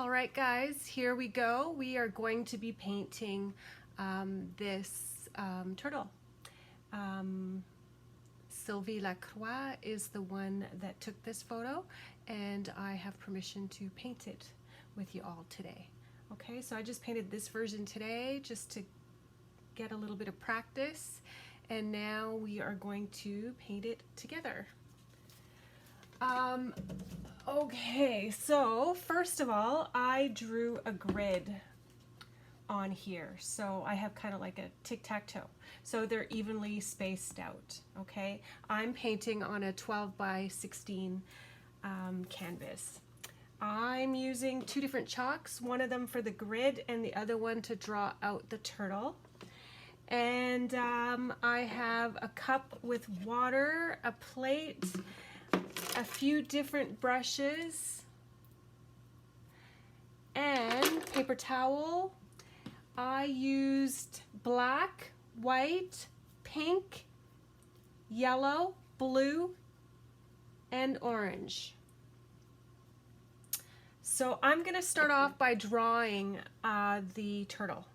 All right, guys, here we go. We are going to be painting this turtle. Sylvie Lacroix is the one that took this photo, and I have permission to paint it with you all today. Okay, so I just painted this version today just to get a little bit of practice, and now we are going to paint it together. Okay, so first of all, I drew a grid on here. So I have kind of like a tic-tac-toe. So they're evenly spaced out, okay? I'm painting on a 12 by 16 canvas. I'm using two different chalks, one of them for the grid and the other one to draw out the turtle. And I have a cup with water, a plate, a few different brushes, and paper towel. I used black, white, pink, yellow, blue, and orange. So I'm going to start off by drawing the turtle.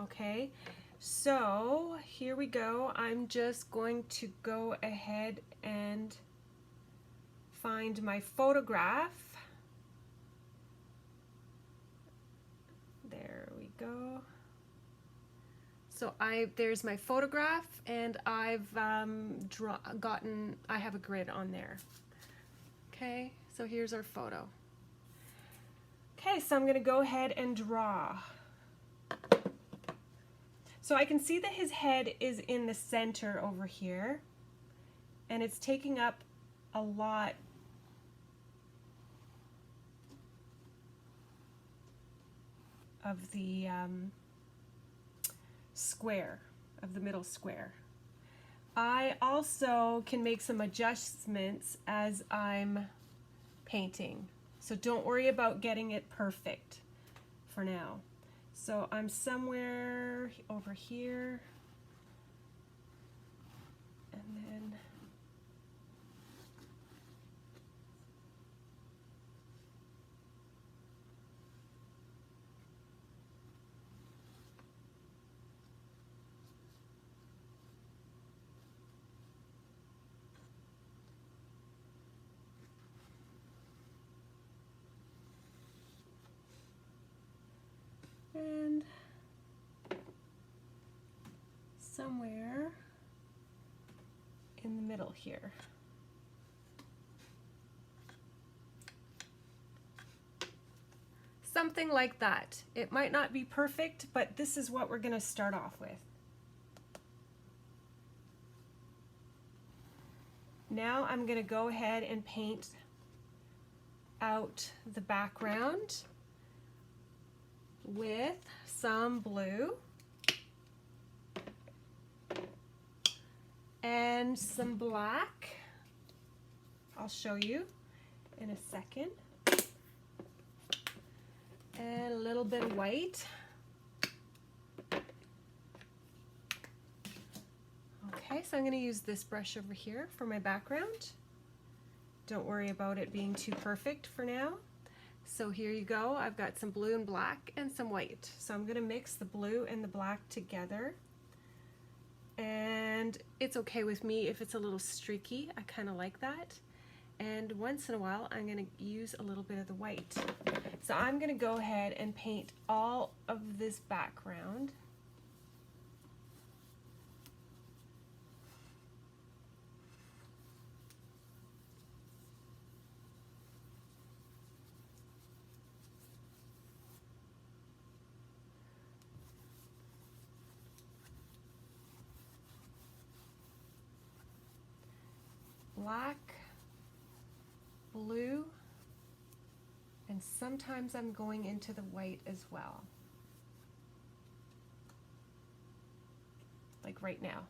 Okay, so here we go. I'm just going to go ahead and find my photograph. There we go. So there's my photograph, and I've I have a grid on there. Okay, so here's our photo. Okay, so I'm gonna go ahead and draw. So I can see that his head is in the center over here, and it's taking up a lot of the square, of the middle square. I also can make some adjustments as I'm painting, so don't worry about getting it perfect for now. So I'm somewhere over here, and then somewhere in the middle here. Something like that. It might not be perfect, but this is what we're going to start off with. Now I'm going to go ahead and paint out the background with some blue and some black. I'll show you in a second. And a little bit of white. Okay, so I'm going to use this brush over here for my background. Don't worry about it being too perfect for now. So here you go. I've got some blue and black and some white. So I'm going to mix the blue and the black together. And it's okay with me if it's a little streaky. I kind of like that. And once in a while, I'm going to use a little bit of the white. So I'm going to go ahead and paint all of this background. Black, blue, and sometimes I'm going into the white as well, like right now.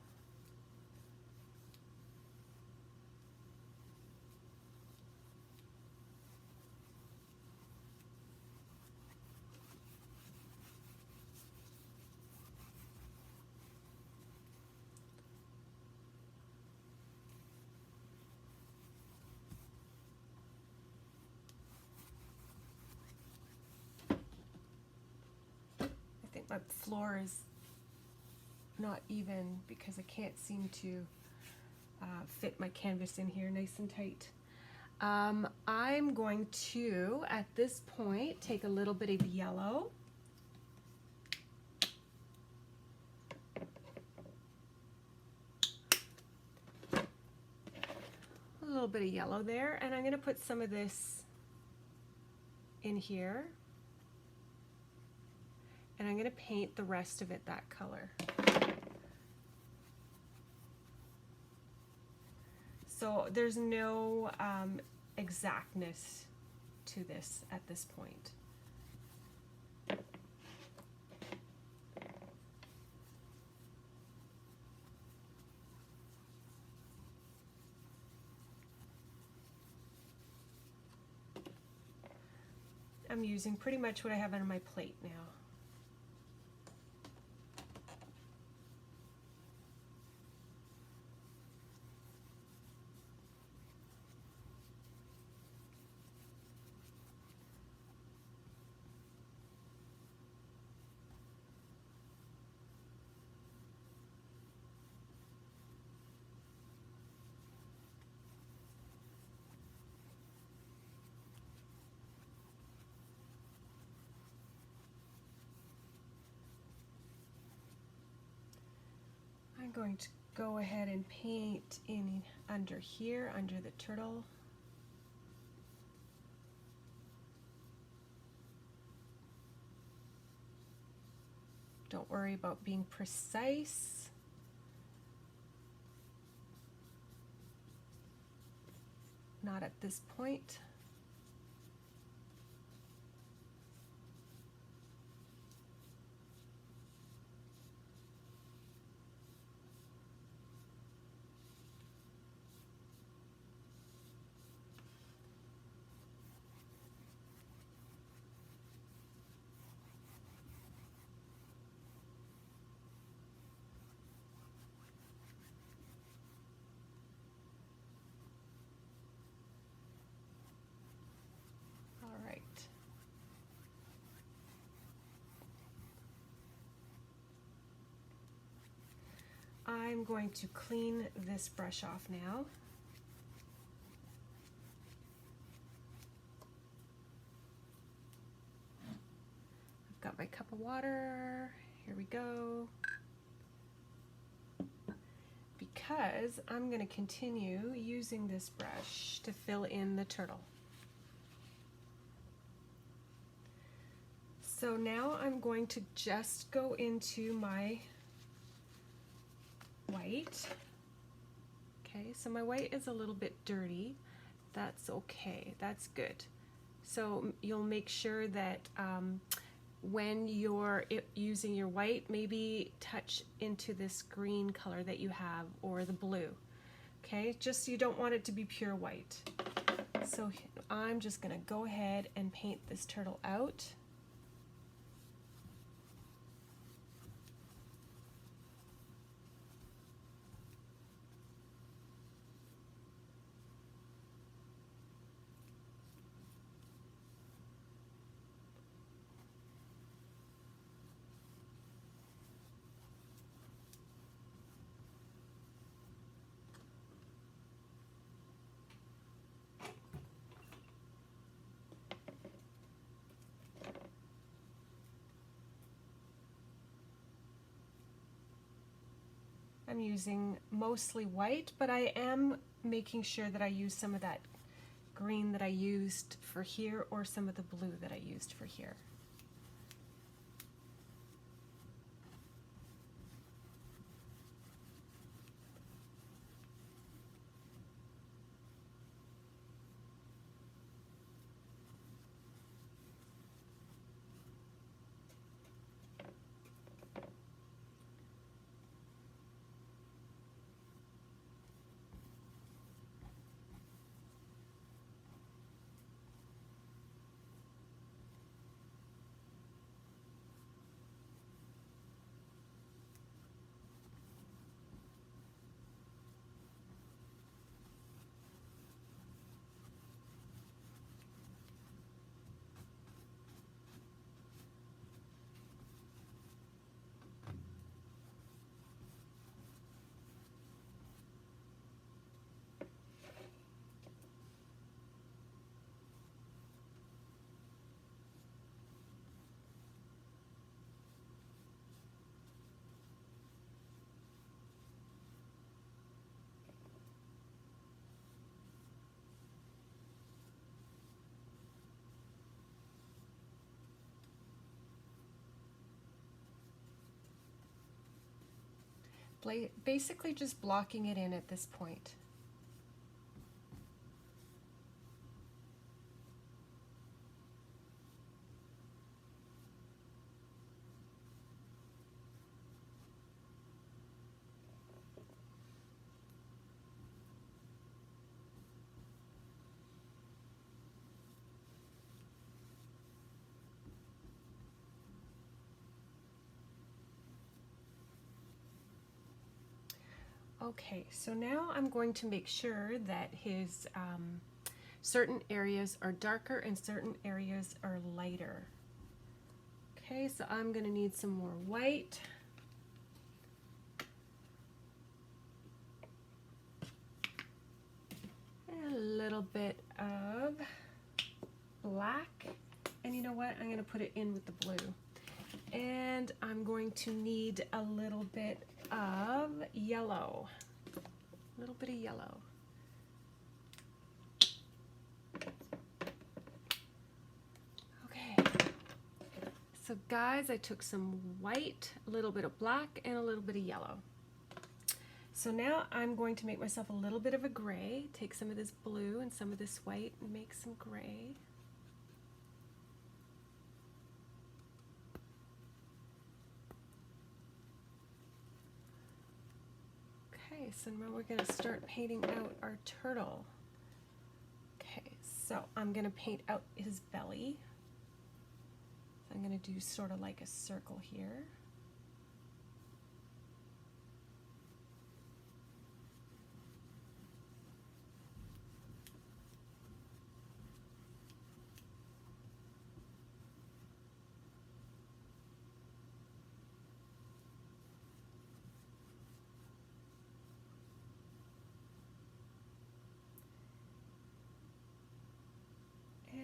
my floor is not even because I can't seem to fit my canvas in here nice and tight. I'm going to, at this point, take a little bit of yellow. A little bit of yellow there, and I'm going to put some of this in here. And I'm going to paint the rest of it that color. So there's no exactness to this at this point. I'm using pretty much what I have on my plate now. I'm going to go ahead and paint in under here, under the turtle. Don't worry about being precise. Not at this point. I'm going to clean this brush off now. I've got my cup of water. Here we go. Because I'm going to continue using this brush to fill in the turtle. So now I'm going to just go into my white. Okay, so my white is a little bit dirty. That's okay, that's good. So you'll make sure that when you're using your white, maybe touch into this green color that you have, or the blue. Okay, just so you don't want it to be pure white. So I'm just gonna go ahead and paint this turtle out. I'm using mostly white, but I am making sure that I use some of that green that I used for here, or some of the blue that I used for here. Basically just blocking it in at this point. Okay, so now I'm going to make sure that his certain areas are darker and certain areas are lighter. Okay, so I'm going to need some more white. And a little bit of black. And you know what? I'm going to put it in with the blue. And I'm going to need a little bit of yellow. A little bit of yellow. Okay. So guys, I took some white, a little bit of black, and a little bit of yellow. So now I'm going to make myself a little bit of a gray. Take some of this blue and some of this white and make some gray. Okay, so now we're going to start painting out our turtle. Okay, so I'm going to paint out his belly. So I'm going to do sort of like a circle here.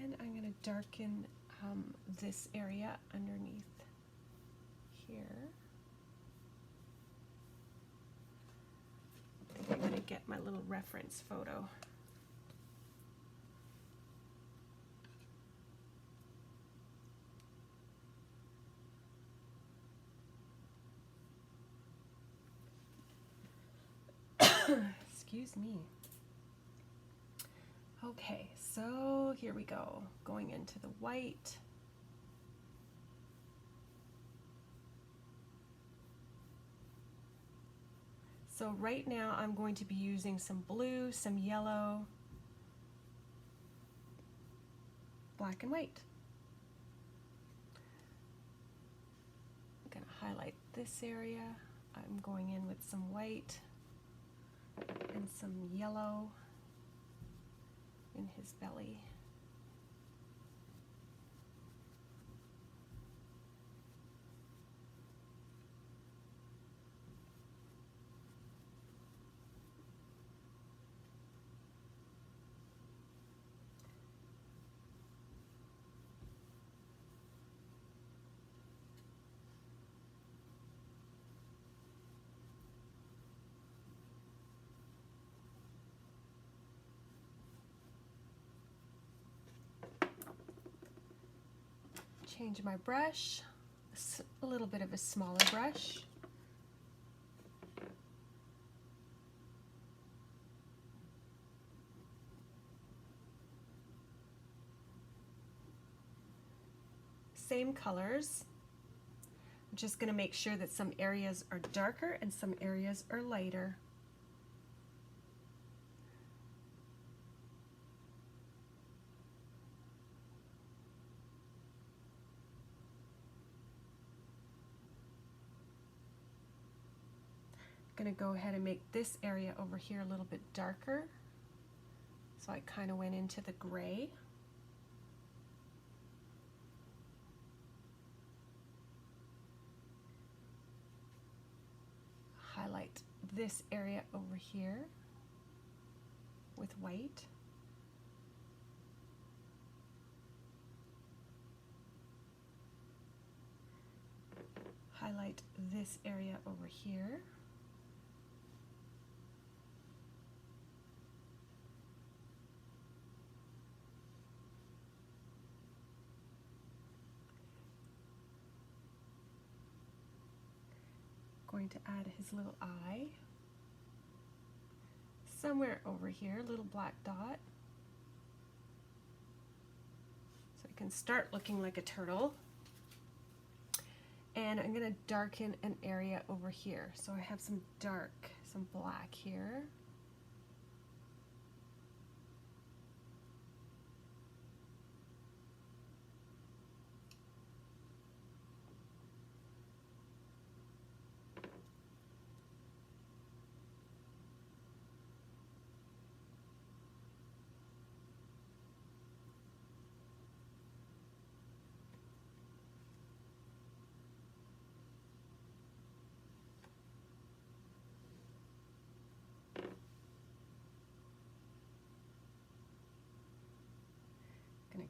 And I'm going to darken this area underneath here. I think I'm going to get my little reference photo. Excuse me. Okay, so here we go, going into the white. So right now I'm going to be using some blue, some yellow, black and white. I'm going to highlight this area. I'm going in with some white and some yellow in his belly. Change my brush, a little bit of a smaller brush. Same colors. I'm just going to make sure that some areas are darker and some areas are lighter. I'm going to go ahead and make this area over here a little bit darker. So I kind of went into the gray. Highlight this area over here with white. Highlight this area over here. going to add his little eye. Somewhere over here, little black dot. So I can start looking like a turtle. And I'm going to darken an area over here. So I have some dark, some black here.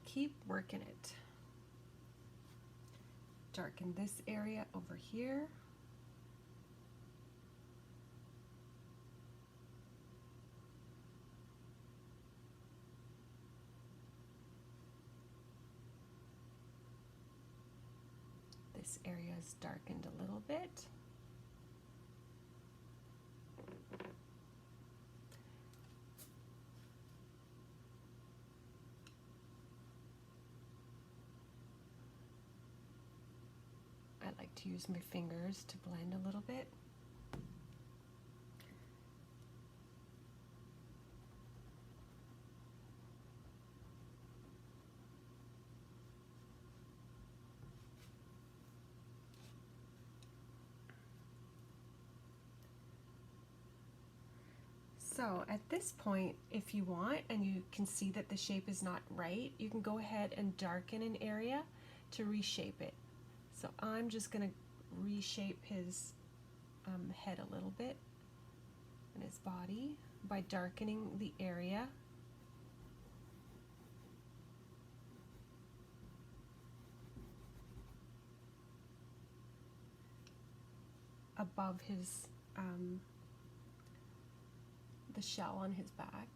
Keep working it. Darken this area over here. This area is darkened a little bit. I like to use my fingers to blend a little bit. So at this point, if you want, and you can see that the shape is not right, you can go ahead and darken an area to reshape it. So I'm just going to reshape his head a little bit and his body by darkening the area above his the shell on his back.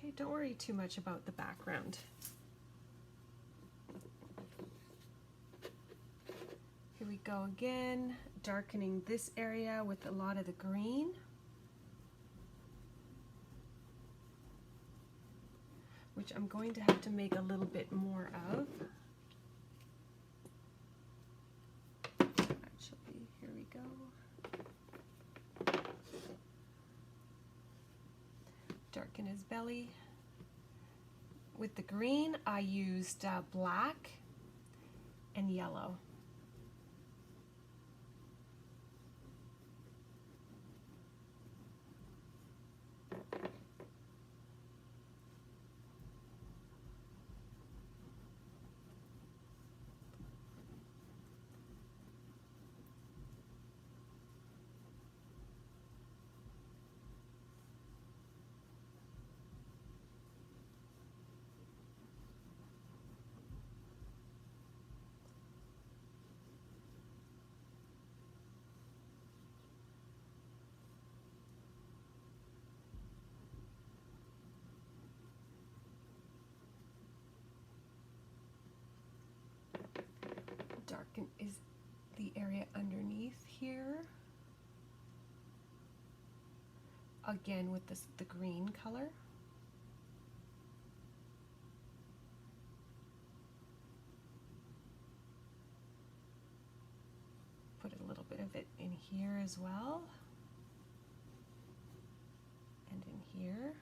Okay, don't worry too much about the background. Here we go again, darkening this area with a lot of the green. Which I'm going to have to make a little bit more of. Actually, here we go. Darken his belly. With the green, I used black and yellow. Darken is the area underneath here. Again with the green color. Put a little bit of it in here as well. And in here.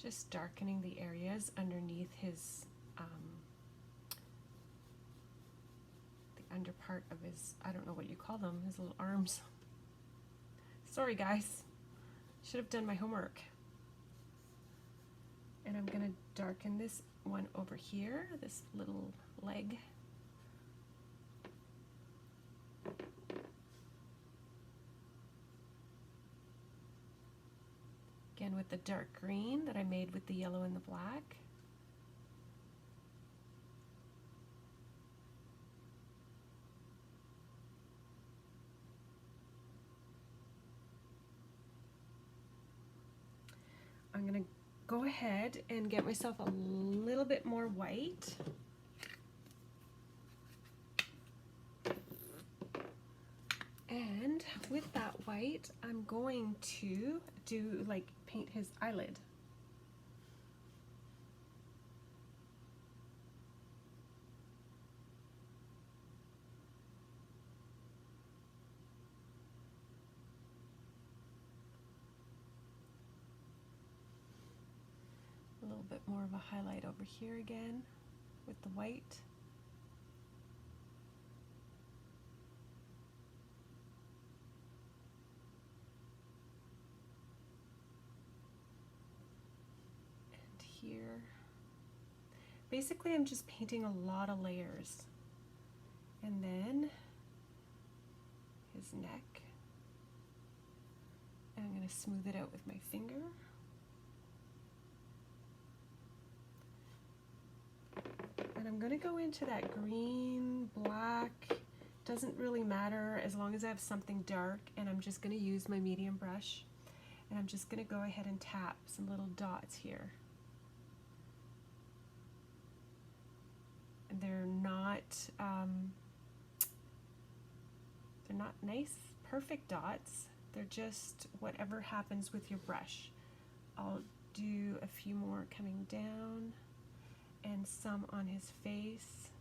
Just darkening the areas underneath his, the under part of his, I don't know what you call them, his little arms. Sorry guys, should have done my homework. And I'm gonna darken this one over here, this little leg. Again with the dark green that I made with the yellow and the black. I'm going to go ahead and get myself a little bit more white. And with that white, I'm going to do like paint his eyelid. A little bit more of a highlight over here again with the white. And here. Basically, I'm just painting a lot of layers. And then his neck. And I'm going to smooth it out with my finger. And I'm going to go into that green, black, doesn't really matter as long as I have something dark, and I'm just going to use my medium brush, and I'm just going to go ahead and tap some little dots here. And they're not nice, perfect dots. They're just whatever happens with your brush. I'll do a few more coming down and some on his face.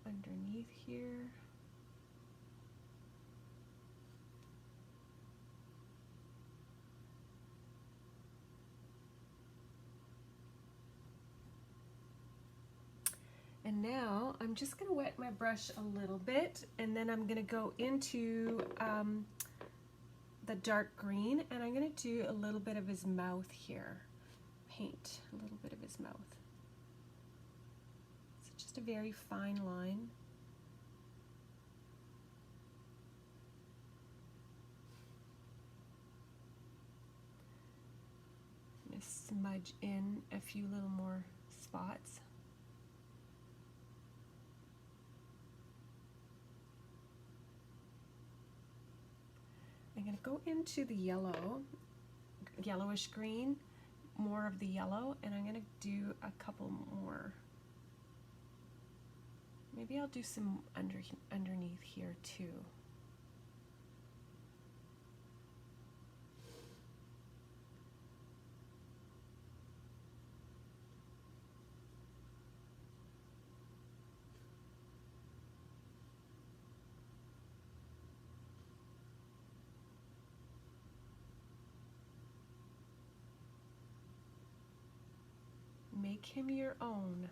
Underneath here. And now I'm just going to wet my brush a little bit, and then I'm going to go into the dark green, and I'm going to do a little bit of his mouth here. Paint a little bit of his mouth. So just a very fine line. I'm going to smudge in a few little more spots. I'm going to go into the yellow, yellowish green, more of the yellow, and I'm going to do a couple more. Maybe I'll do some underneath here too. Make him your own.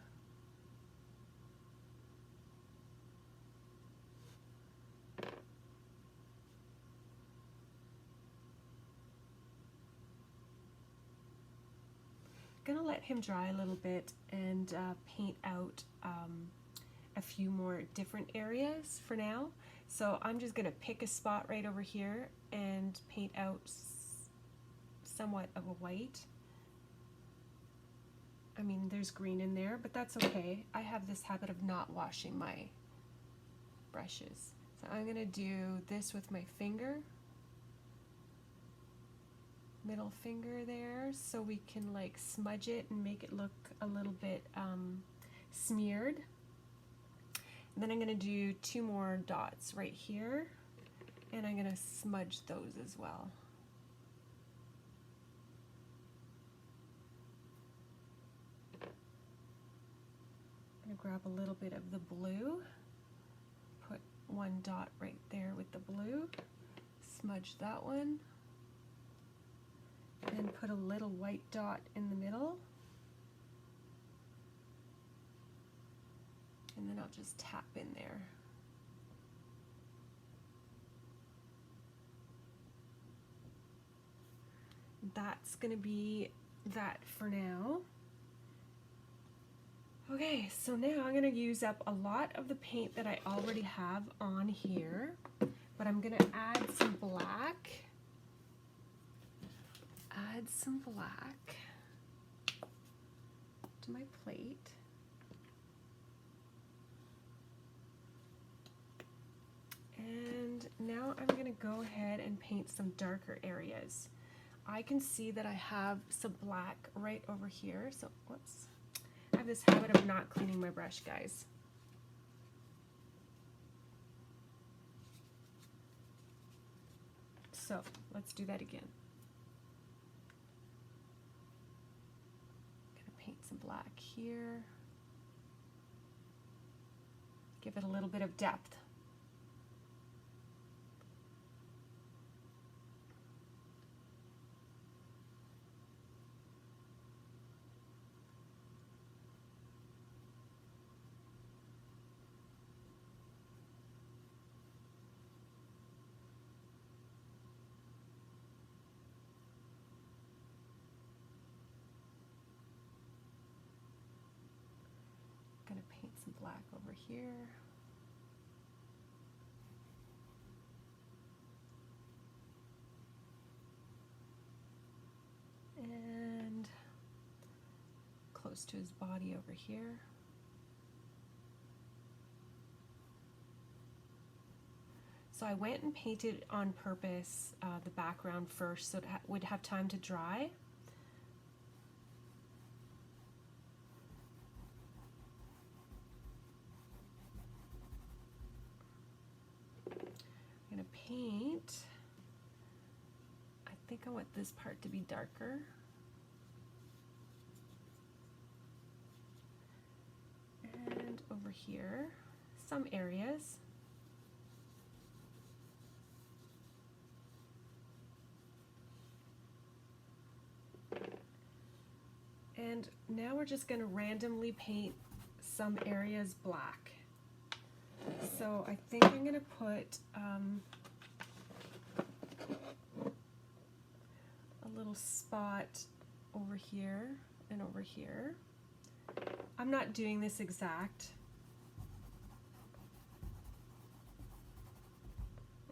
I'm gonna let him dry a little bit and paint out a few more different areas for now. So I'm just gonna pick a spot right over here and paint out somewhat of a white. I mean, there's green in there, but that's okay. I have this habit of not washing my brushes. So I'm gonna do this with my finger, middle finger there, so we can like smudge it and make it look a little bit smeared. And then I'm gonna do 2 more dots right here, and I'm gonna smudge those as well. grab a little bit of the blue, put one dot right there with the blue, smudge that one, and put a little white dot in the middle. And then I'll just tap in there. That's gonna be that for now. Okay, so now I'm gonna use up a lot of the paint that I already have on here, but I'm gonna add some black. Add some black to my plate. And now I'm going to go ahead and paint some darker areas. I can see that I have some black right over here. So, whoops. I have this habit of not cleaning my brush, guys. So, let's do that again. I'm going to paint some black here. Give it a little bit of depth. Going to paint some black over here. And close to his body over here. So I went and painted on purpose the background first so it would have time to dry. I'm going to paint. I think I want this part to be darker. And over here, some areas. And now we're just going to randomly paint some areas black. So I think I'm going to put a little spot over here and over here. I'm not doing this exact.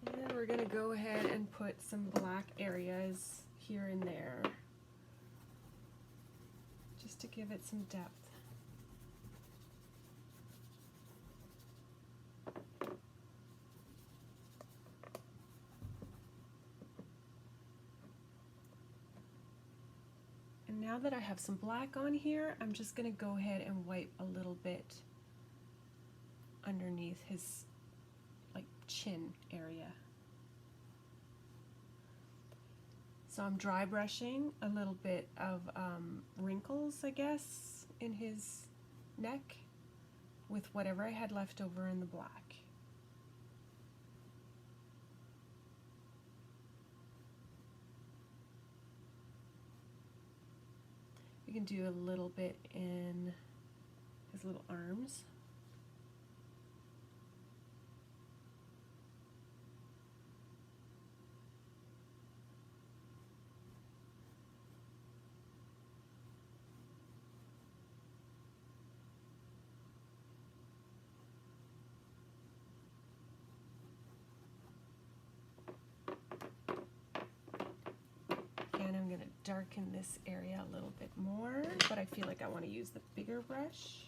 And we're going to go ahead and put some black areas here and there, just to give it some depth. And now that I have some black on here, I'm just going to go ahead and wipe a little bit underneath his chin area. So I'm dry brushing a little bit of wrinkles, I guess, in his neck with whatever I had left over in the black. You can do a little bit in his little arms. I'm going to darken this area a little bit more, but I feel like I want to use the bigger brush.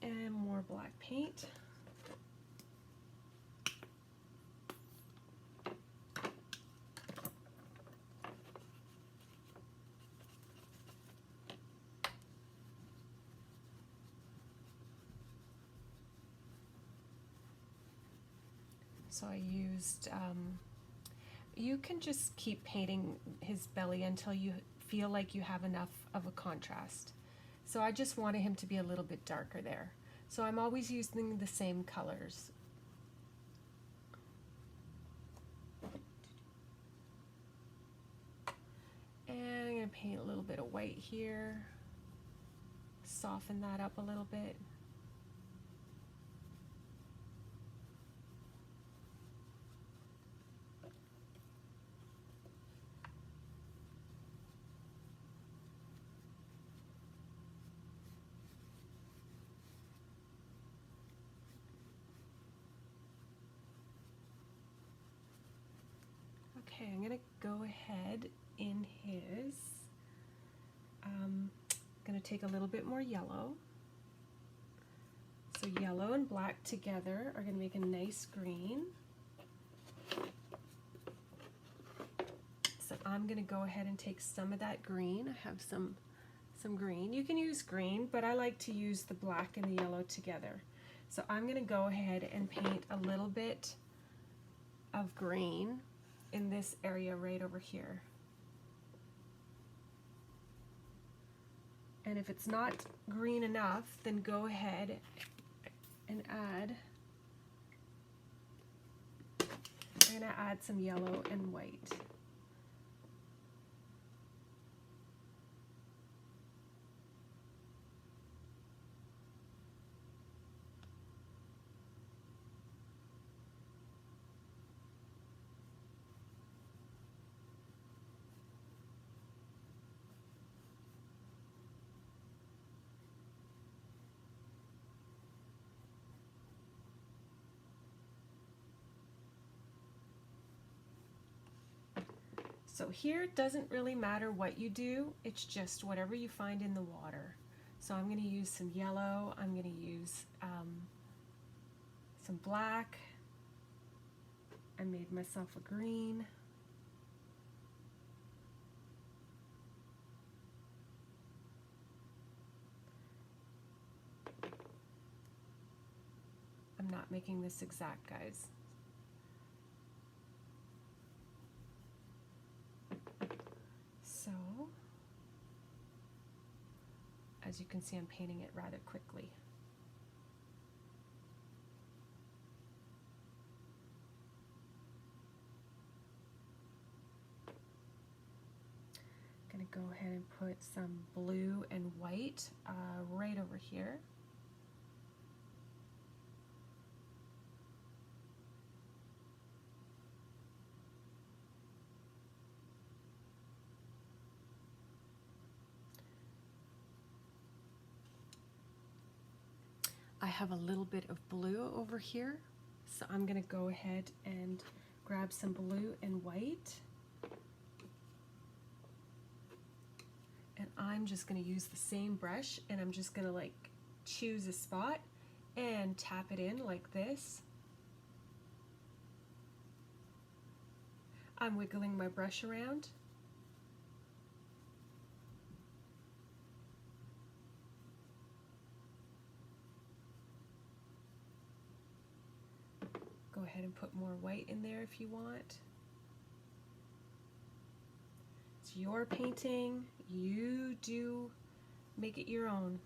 And more black paint. So I used you can just keep painting his belly until you feel like you have enough of a contrast. So I just wanted him to be a little bit darker there. So I'm always using the same colors. And I'm going to paint a little bit of white here, soften that up a little bit. Okay, I'm going to go ahead in his, going to take a little bit more yellow. So yellow and black together are going to make a nice green. So I'm going to go ahead and take some of that green. I have some green. You can use green, but I like to use the black and the yellow together. So I'm going to go ahead and paint a little bit of green in this area right over here. And if it's not green enough, then go ahead and add, I'm going to add some yellow and white. So here it doesn't really matter what you do, it's just whatever you find in the water. So I'm going to use some yellow, I'm going to use some black, I made myself a green. I'm not making this exact, guys. So, as you can see, I'm painting it rather quickly. I'm going to go ahead and put some blue and white right over here. I have a little bit of blue over here, so I'm going to go ahead and grab some blue and white. And I'm just going to use the same brush, and I'm just going to like choose a spot and tap it in like this. I'm wiggling my brush around. Go ahead and put more white in there if you want. It's your painting, you do make it your own.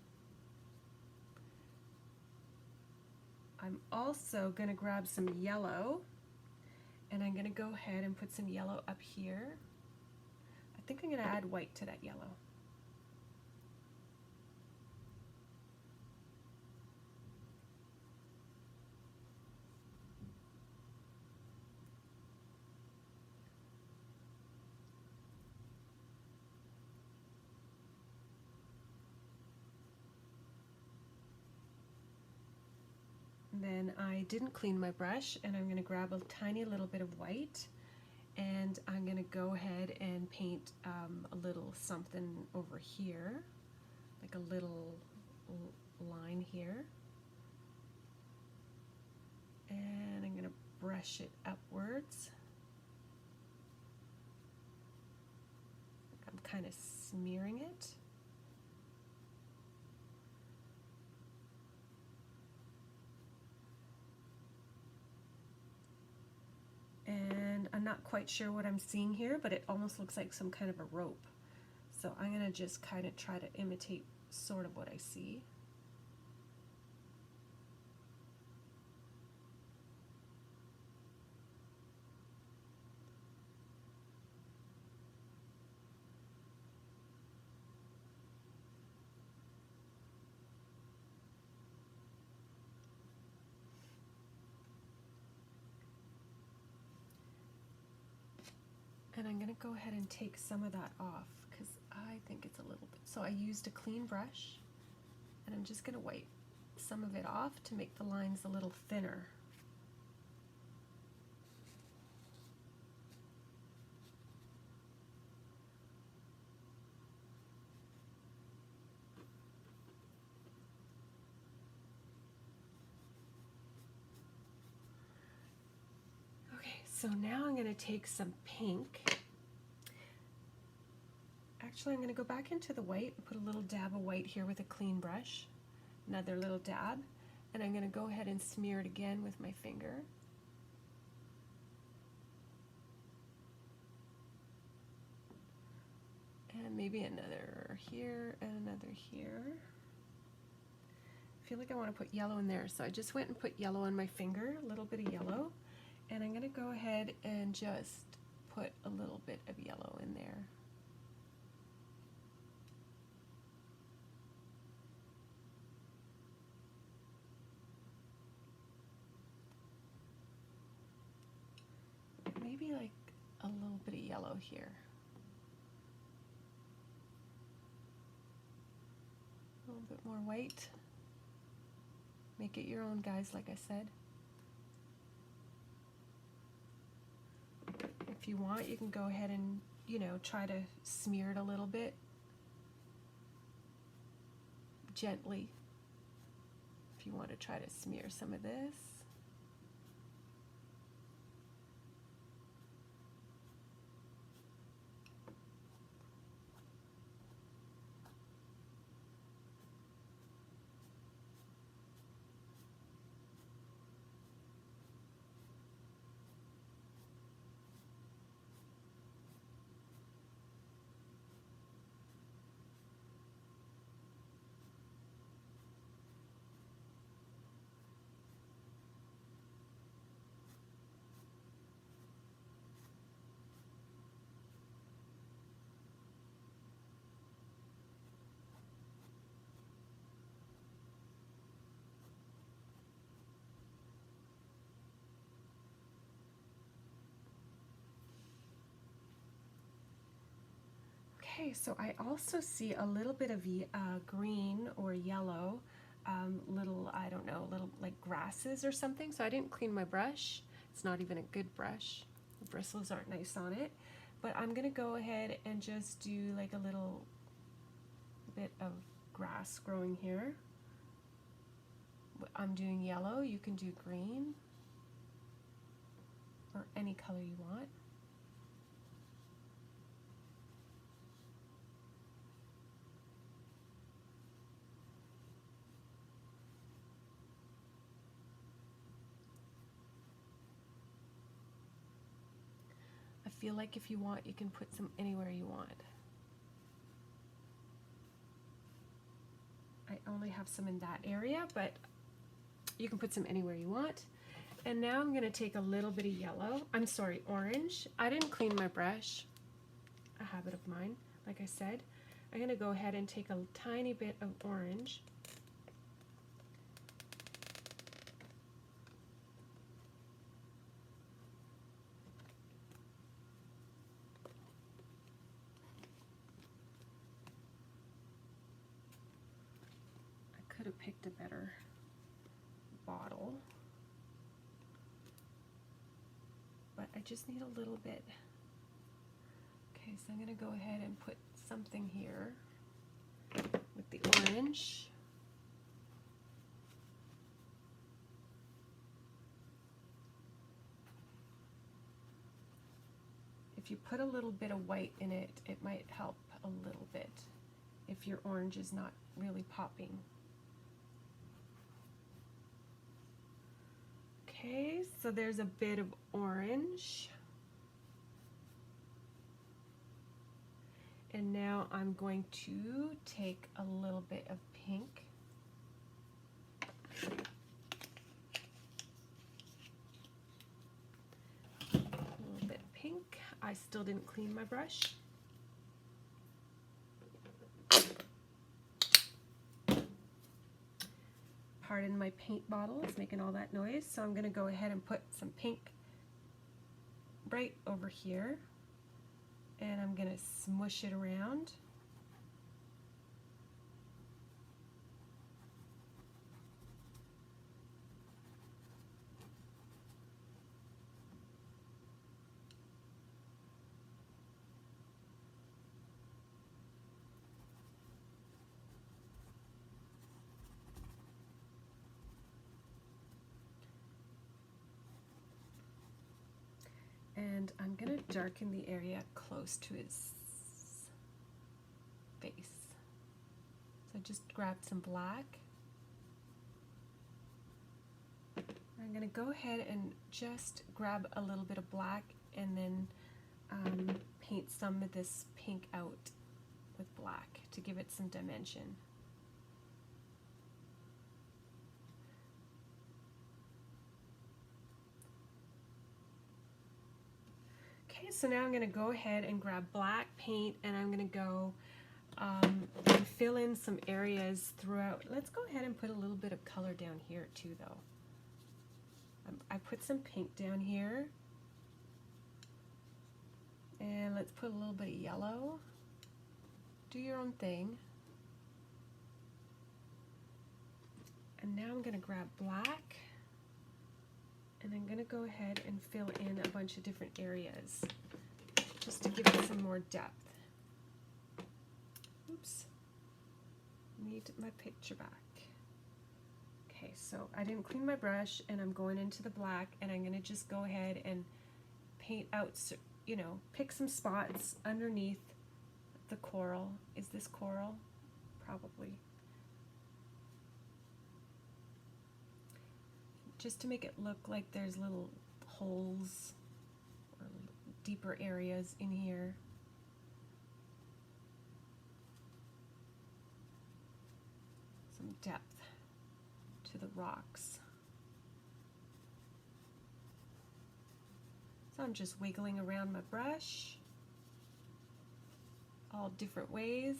I'm also going to grab some yellow, and I'm going to go ahead and put some yellow up here. I think I'm going to add white to that yellow. Then I didn't clean my brush, and I'm going to grab a tiny little bit of white, and I'm going to go ahead and paint a little something over here, like a little line here. And I'm going to brush it upwards. I'm kind of smearing it. And I'm not quite sure what I'm seeing here, but it almost looks like some kind of a rope. So I'm going to just kind of try to imitate sort of what I see. And I'm going to go ahead and take some of that off because I think it's a little bit. So I used a clean brush and I'm just going to wipe some of it off to make the lines a little thinner. So now I'm going to take some pink. Actually, I'm going to go back into the white and put a little dab of white here with a clean brush. Another little dab. And I'm going to go ahead and smear it again with my finger. And maybe another here and another here. I feel like I want to put yellow in there, so I just went and put yellow on my finger, a little bit of yellow. And I'm going to go ahead and just put a little bit of yellow in there. Maybe like a little bit of yellow here. A little bit more white. Make it your own, guys, like I said. If you want, you can go ahead and, you know, try to smear it a little bit. Gently. If you want to try to smear some of this. Okay, so I also see a little bit of green or yellow, little, I don't know, little like grasses or something. So I didn't clean my brush. It's not even a good brush. The bristles aren't nice on it. But I'm going to go ahead and just do like a little bit of grass growing here. I'm doing yellow. You can do green or any color you want. I feel like if you want, you can put some anywhere you want. I only have some in that area, but you can put some anywhere you want. And now I'm going to take a little bit of yellow. I'm sorry, orange. I didn't clean my brush. A habit of mine, like I said. I'm going to go ahead and take a tiny bit of orange. I could have picked a better bottle, but I just need a little bit. Okay, so I'm going to go ahead and put something here with the orange. If you put a little bit of white in it, it might help a little bit if your orange is not really popping. Okay, so there's a bit of orange. And now I'm going to take a little bit of pink. A little bit of pink. I still didn't clean my brush. Pardon my paint bottle, it's making all that noise. So I'm going to go ahead and put some pink right over here. And I'm going to smush it around. And I'm going to darken the area close to his face. So I just grabbed some black. I'm going to go ahead and just grab a little bit of black and then paint some of this pink out with black to give it some dimension. Okay, so now I'm going to go ahead and grab black paint and I'm going to go and fill in some areas throughout. Let's go ahead and put a little bit of color down here too though. I put some pink down here. And let's put a little bit of yellow. Do your own thing. And now I'm going to grab black. And I'm going to go ahead and fill in a bunch of different areas just to give it some more depth. Oops. Need my picture back. Okay, so I didn't clean my brush and I'm going into the black and I'm going to just go ahead and paint out, you know, pick some spots underneath the coral. Is this coral? Probably. Just to make it look like there's little holes or deeper areas in here. Some depth to the rocks. So I'm just wiggling around my brush all different ways.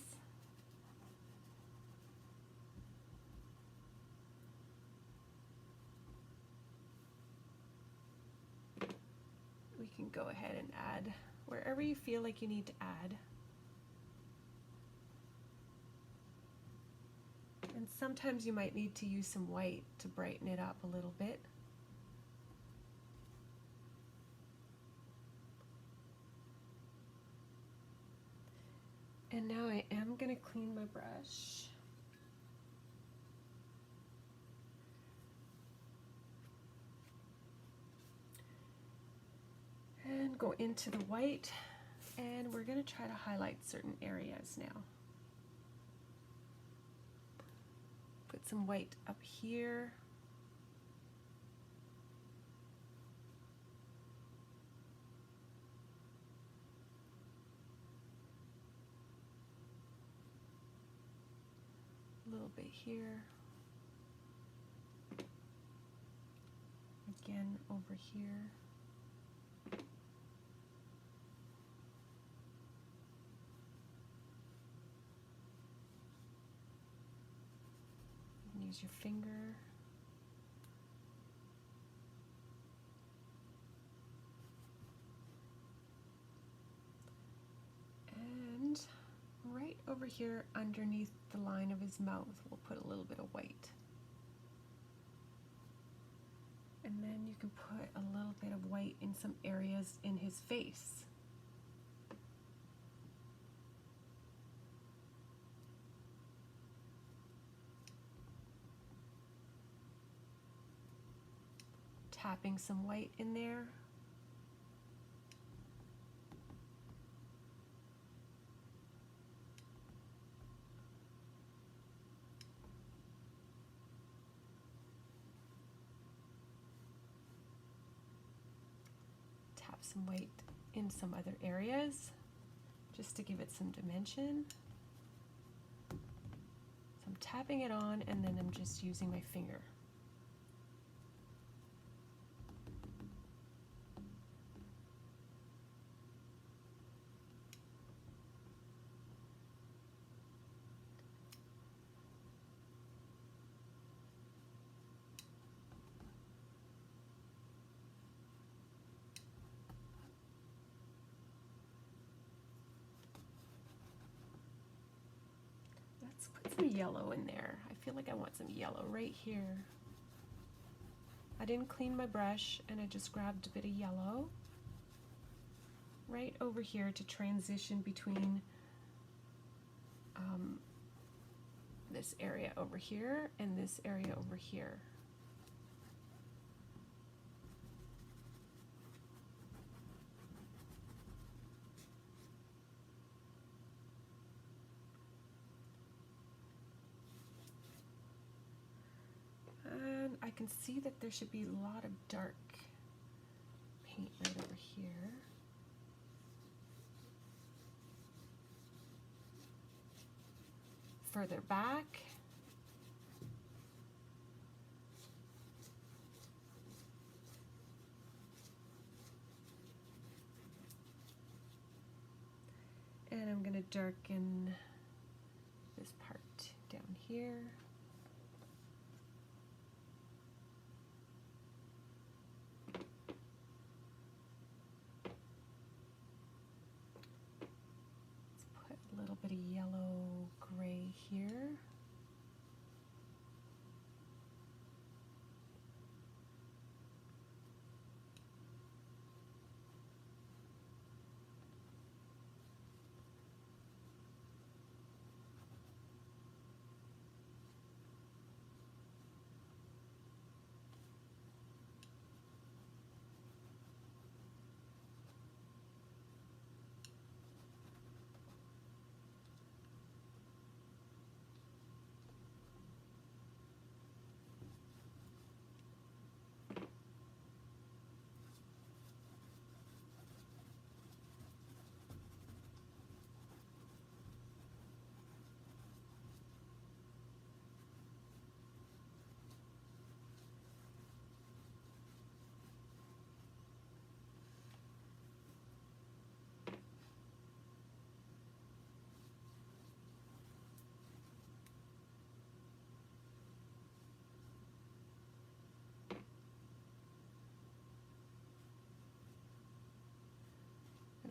We can go ahead and add wherever you feel like you need to add. And sometimes you might need to use some white to brighten it up a little bit. And now I am going to clean my brush. And go into the white, and we're going to try to highlight certain areas now. Put some white up here. A little bit here. Again over here. Use your finger. And right over here underneath the line of his mouth, we'll put a little bit of white. And then you can put a little bit of white in some areas in his face. Tapping some white in there. Tap some white in some other areas. just to give it some dimension. So I'm tapping it on and then I'm just using my finger. Let's put some yellow in there. I feel like I want some yellow right here. I didn't clean my brush and I just grabbed a bit of yellow right over here to transition between this area over here and this area over here. And I can see that there should be a lot of dark paint right over here. Further back. And I'm going to darken this part down here. A little bit of yellow gray here.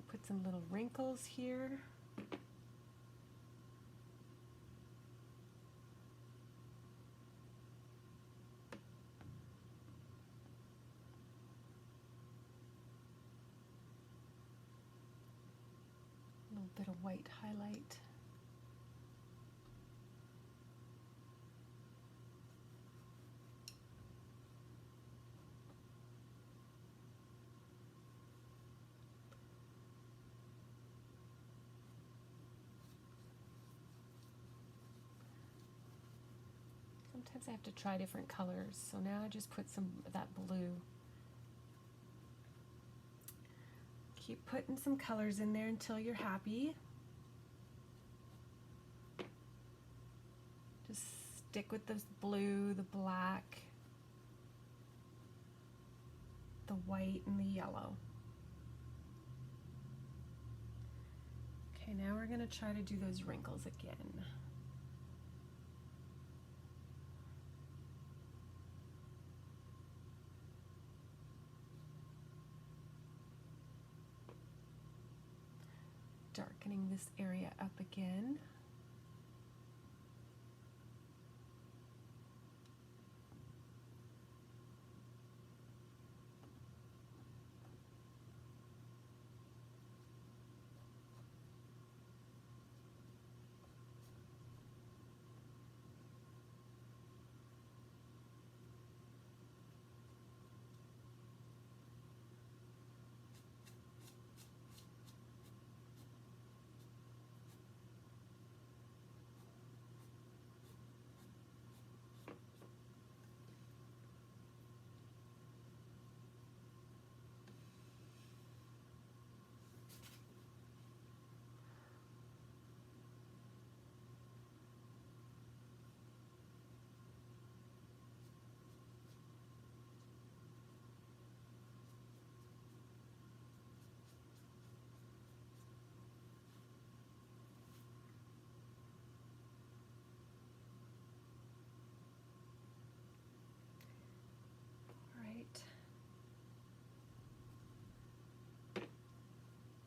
Put some little wrinkles here. A little bit of white highlight. Sometimes I have to try different colors, so now I just put some of that blue. Keep putting some colors in there until you're happy. Just stick with the blue, the black, the white, and the yellow. Okay, now we're going to try to do those wrinkles again. Darkening this area up again.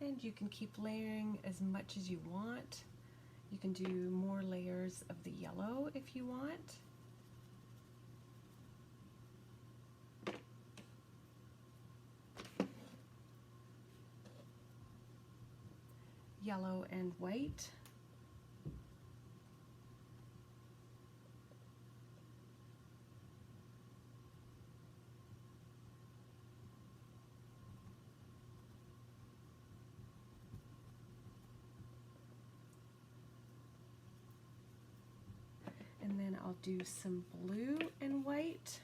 And you can keep layering as much as you want. You can do more layers of the yellow if you want. Yellow and white. And then I'll do some blue and white.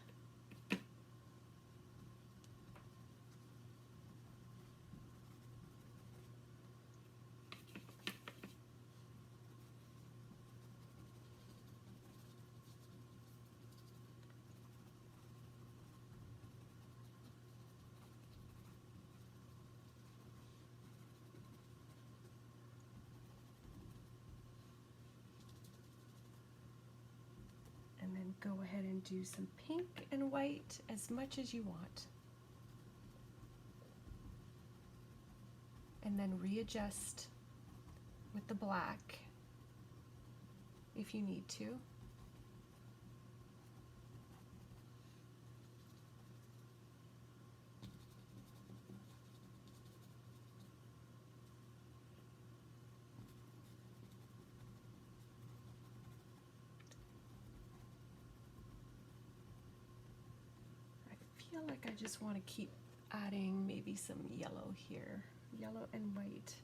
And then go ahead and do some pink and white as much as you want. And then readjust with the black if you need to. I feel like I just want to keep adding maybe some yellow here, yellow and white.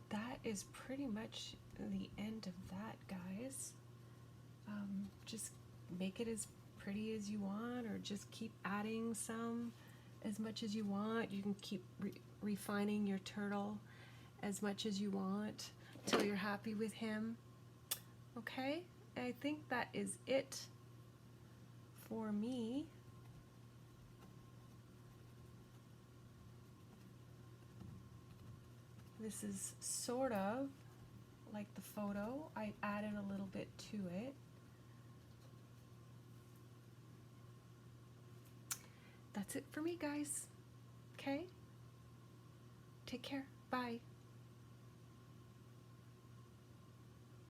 That is pretty much the end of that, guys. Just make it as pretty as you want, or just keep adding some as much as you want. You can keep refining your turtle as much as you want till you're happy with him. Okay, I think that is it for me. This is sort of like the photo. I added a little bit to it. That's it for me, guys. Okay? Take care. Bye.